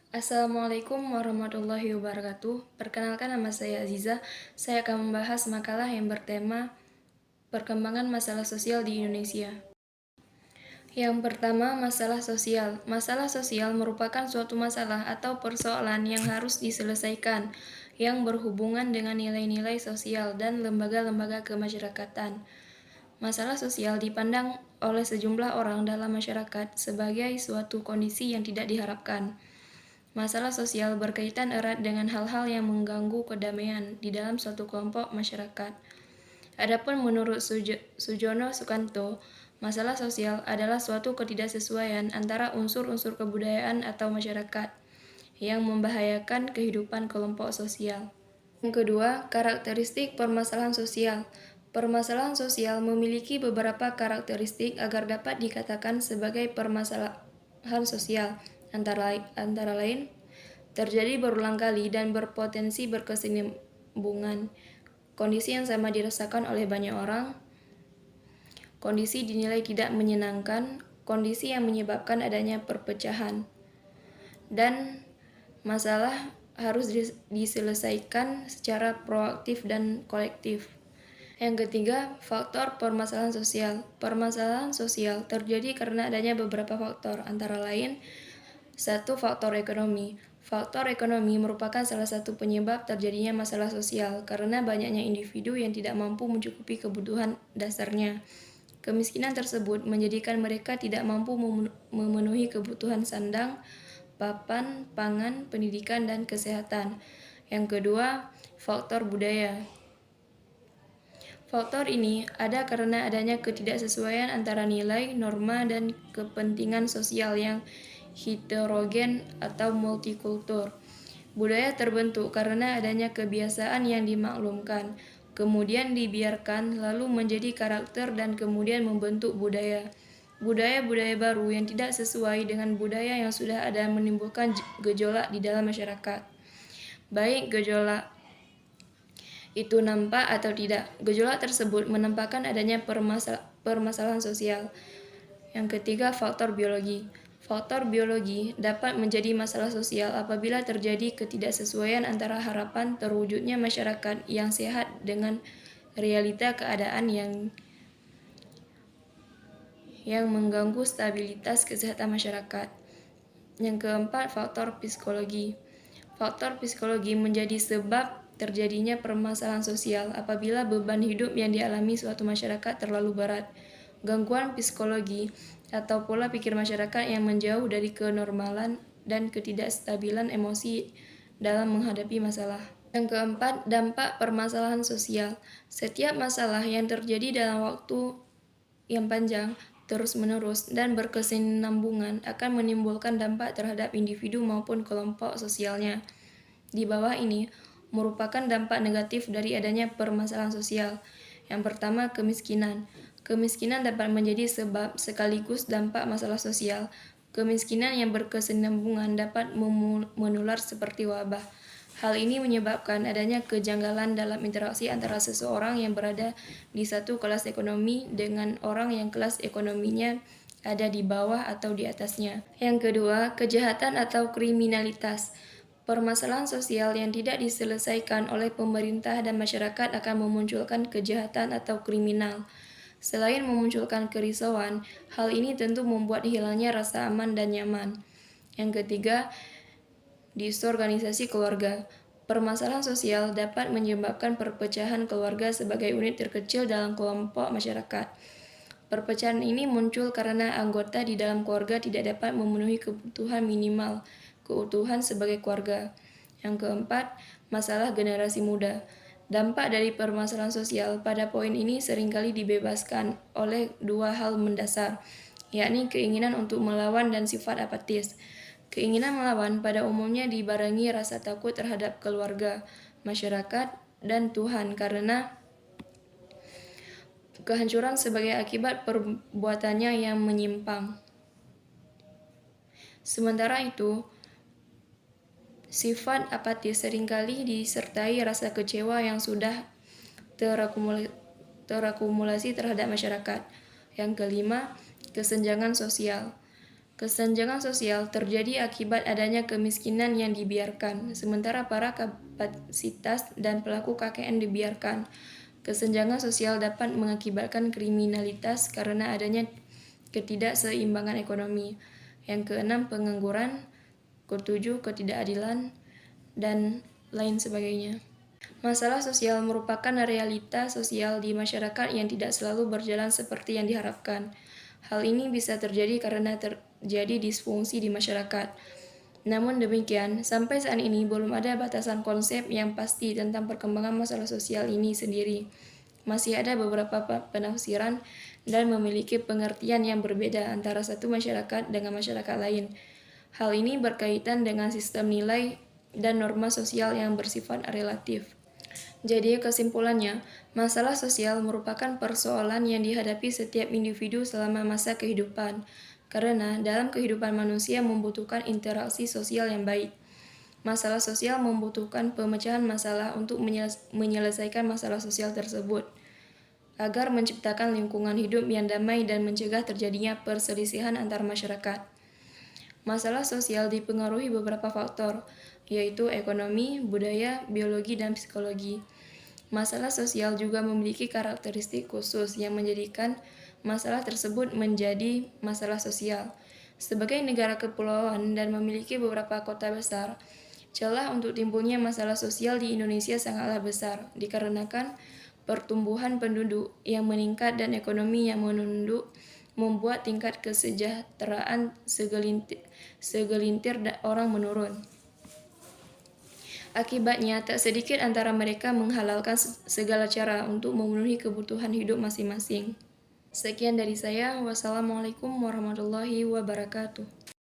Assalamualaikum warahmatullahi wabarakatuh. Perkenalkan, nama saya Aziza. Saya akan membahas makalah yang bertema perkembangan masalah sosial di Indonesia. Yang pertama, masalah sosial. Masalah sosial merupakan suatu masalah atau persoalan yang harus diselesaikan yang berhubungan dengan nilai-nilai sosial dan lembaga-lembaga kemasyarakatan. Masalah sosial dipandang oleh sejumlah orang dalam masyarakat sebagai suatu kondisi yang tidak diharapkan. Masalah sosial berkaitan erat dengan hal-hal yang mengganggu kedamaian di dalam suatu kelompok masyarakat. Adapun menurut Sujono Sukanto, masalah sosial adalah suatu ketidaksesuaian antara unsur-unsur kebudayaan atau masyarakat yang membahayakan kehidupan kelompok sosial. Yang kedua, karakteristik permasalahan sosial. Permasalahan sosial memiliki beberapa karakteristik agar dapat dikatakan sebagai permasalahan sosial. Antara lain, terjadi berulang kali dan berpotensi berkesinambungan. Kondisi yang sama dirasakan oleh banyak orang. Kondisi dinilai tidak menyenangkan. Kondisi yang menyebabkan adanya perpecahan. Dan masalah harus diselesaikan secara proaktif dan kolektif. Yang ketiga, faktor permasalahan sosial. Permasalahan sosial terjadi karena adanya beberapa faktor, antara lain: 1. Faktor ekonomi. Faktor ekonomi merupakan salah satu penyebab terjadinya masalah sosial karena banyaknya individu yang tidak mampu mencukupi kebutuhan dasarnya. Kemiskinan tersebut menjadikan mereka tidak mampu memenuhi kebutuhan sandang, papan, pangan, pendidikan, dan kesehatan. Yang kedua, faktor budaya. Faktor ini ada karena adanya ketidaksesuaian antara nilai, norma, dan kepentingan sosial yang heterogen atau multikultur. Budaya terbentuk karena adanya kebiasaan yang dimaklumkan, kemudian dibiarkan, lalu menjadi karakter dan kemudian membentuk budaya. Budaya-budaya baru yang tidak sesuai dengan budaya yang sudah ada menimbulkan gejolak di dalam masyarakat. Baik gejolak itu nampak atau tidak, gejolak tersebut menampakkan adanya permasalahan sosial. Yang ketiga, faktor biologi. Faktor biologi dapat menjadi masalah sosial apabila terjadi ketidaksesuaian antara harapan terwujudnya masyarakat yang sehat dengan realita keadaan yang mengganggu stabilitas kesehatan masyarakat. Yang keempat, faktor psikologi. Faktor psikologi menjadi sebab terjadinya permasalahan sosial apabila beban hidup yang dialami suatu masyarakat terlalu berat. Gangguan psikologi atau pola pikir masyarakat yang menjauh dari kenormalan dan ketidakstabilan emosi dalam menghadapi masalah. Yang keempat, dampak permasalahan sosial. Setiap masalah yang terjadi dalam waktu yang panjang, terus-menerus, dan berkesinambungan akan menimbulkan dampak terhadap individu maupun kelompok sosialnya. Di bawah ini merupakan dampak negatif dari adanya permasalahan sosial. Yang pertama, kemiskinan. Kemiskinan dapat menjadi sebab sekaligus dampak masalah sosial. Kemiskinan yang berkesinambungan dapat menular seperti wabah. Hal ini menyebabkan adanya kejanggalan dalam interaksi antara seseorang yang berada di satu kelas ekonomi dengan orang yang kelas ekonominya ada di bawah atau di atasnya. Yang kedua, kejahatan atau kriminalitas. Permasalahan sosial yang tidak diselesaikan oleh pemerintah dan masyarakat akan memunculkan kejahatan atau kriminal. Selain memunculkan kerisauan, hal ini tentu membuat hilangnya rasa aman dan nyaman. Yang ketiga, disorganisasi keluarga. Permasalahan sosial dapat menyebabkan perpecahan keluarga sebagai unit terkecil dalam kelompok masyarakat. Perpecahan ini muncul karena anggota di dalam keluarga tidak dapat memenuhi kebutuhan minimal keutuhan sebagai keluarga. Yang keempat, masalah generasi muda. Dampak dari permasalahan sosial pada poin ini seringkali dibebaskan oleh dua hal mendasar, yakni keinginan untuk melawan dan sifat apatis. Keinginan melawan pada umumnya dibarengi rasa takut terhadap keluarga, masyarakat, dan Tuhan karena kehancuran sebagai akibat perbuatannya yang menyimpang. Sementara itu, sifat apatis seringkali disertai rasa kecewa yang sudah terakumulasi terhadap masyarakat. Yang kelima, kesenjangan sosial. Kesenjangan sosial terjadi akibat adanya kemiskinan yang dibiarkan, sementara para kapasitas dan pelaku KKN dibiarkan. Kesenjangan sosial dapat mengakibatkan kriminalitas karena adanya ketidakseimbangan ekonomi. Yang keenam, pengangguran. Ketujuh, ketidakadilan, dan lain sebagainya. Masalah sosial merupakan realita sosial di masyarakat yang tidak selalu berjalan seperti yang diharapkan. Hal ini bisa terjadi karena terjadi disfungsi di masyarakat. Namun demikian, sampai saat ini belum ada batasan konsep yang pasti tentang perkembangan masalah sosial ini sendiri. Masih ada beberapa penafsiran dan memiliki pengertian yang berbeda antara satu masyarakat dengan masyarakat lain. Hal ini berkaitan dengan sistem nilai dan norma sosial yang bersifat relatif. Jadi kesimpulannya, masalah sosial merupakan persoalan yang dihadapi setiap individu selama masa kehidupan, karena dalam kehidupan manusia membutuhkan interaksi sosial yang baik. Masalah sosial membutuhkan pemecahan masalah untuk menyelesaikan masalah sosial tersebut, agar menciptakan lingkungan hidup yang damai dan mencegah terjadinya perselisihan antar masyarakat. Masalah sosial dipengaruhi beberapa faktor, yaitu ekonomi, budaya, biologi, dan psikologi. Masalah sosial juga memiliki karakteristik khusus yang menjadikan masalah tersebut menjadi masalah sosial. Sebagai negara kepulauan dan memiliki beberapa kota besar, celah untuk timbulnya masalah sosial di Indonesia sangatlah besar, dikarenakan pertumbuhan penduduk yang meningkat dan ekonomi yang menunduk membuat tingkat kesejahteraan segelintir orang menurun. Akibatnya, tak sedikit antara mereka menghalalkan segala cara untuk memenuhi kebutuhan hidup masing-masing. Sekian dari saya. Wassalamualaikum warahmatullahi wabarakatuh.